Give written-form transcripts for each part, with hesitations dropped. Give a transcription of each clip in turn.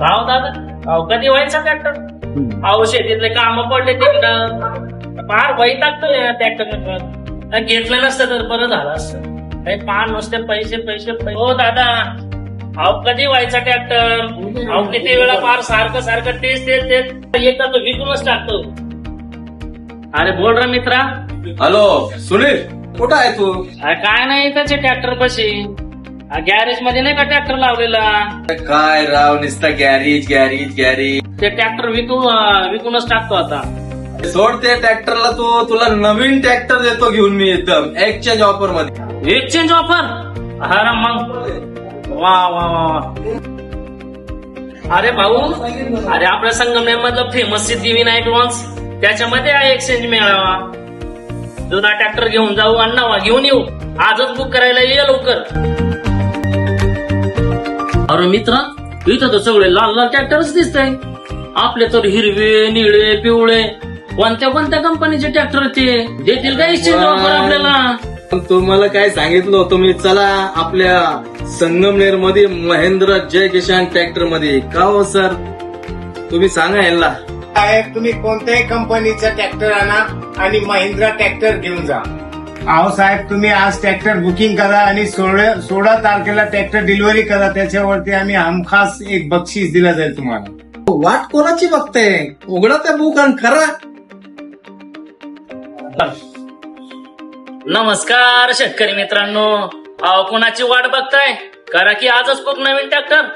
राव दादा, अहो कधी व्हायचा ट्रॅक्टर? अहो शेतीतले काम पडले तिकडं फार वैतागतोय ट्रॅक्टर. घेतलं नसतं तर बरं झालं असतं. काही फार नुसते पैसे पैसे पैसे. हो दादा, अहो कधी व्हायचा ट्रॅक्टर? अहो किती वेळा फार सारखं सारखं तेच तेच तेच एकदा तो विकूनच टाकतो. अरे बोल रे मित्रा. हॅलो सुनील, कुठं आहे तू? अरे काय नाही त्याचे ट्रॅक्टर पशी गॅरेज मध्ये नाही का ट्रॅक्टर लावलेला. काय राव, नुसतं गॅरेज गॅरेज गॅरेज. ते ट्रॅक्टर विकूनच टाकतो आता. सोड ते ट्रॅक्टरला, तुला नवीन ट्रॅक्टर देतो घेऊन मी एकदम एक्सचेंज ऑफर मध्ये. Exchange offer? अरे मग वा वा वा. अरे भाऊ, अरे आपल्या संगमनेर मधलं फेमस सिद्धिविनायक लॉन्स, त्याच्यामध्ये आहे एक्सचेंज मेळावा. जुना ट्रॅक्टर घेऊन जाऊ आणि नवा घेऊन येऊ. आजच बुक करायला ये लवकर. अरे मित्रा, इथं तर सगळे लाल लाल ट्रॅक्टरच दिसतंय. आपले तर हिरवे निळे पिवळे. कोणत्या कोणत्या कंपनीचे ट्रॅक्टर ते देतील का एक्सचेंज ऑफर आपल्याला? तुम्हाला काय सांगितलं तुम्ही, चला आपल्या संगमनेर मध्ये महेंद्र जय किसान ट्रॅक्टर मध्ये. का हो सर, तुम्ही सांगा यांना. साहेब, तुम्ही कोणत्याही कंपनीचा ट्रॅक्टर आणा आणि महिंद्रा ट्रॅक्टर घेऊन जा. अहो साहेब, तुम्ही आज ट्रॅक्टर बुकिंग करा आणि 16 तारखेला ट्रॅक्टर डिलिव्हरी करा. त्याच्यावरती आम्ही हमखास एक बक्षीस दिलं जाईल तुम्हाला. वाट कोणाची बघताय? उघडा त्या बुक आणि करा. नमस्कार शेतकरी मित्रांनो. अहो कोणाची वाट बघताय? करा की आजच खूप नवीन ट्रॅक्टर.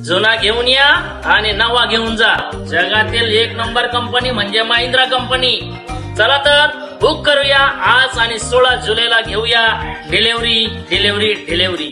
जुना घेऊन या आणि नवा घेऊन जा. जगातील एक नंबर कंपनी म्हणजे महिंद्रा कंपनी. चला तर बुक करूया आज आणि 16 जुलैला घेऊया डिलिव्हरी डिलिव्हरी डिलिव्हरी.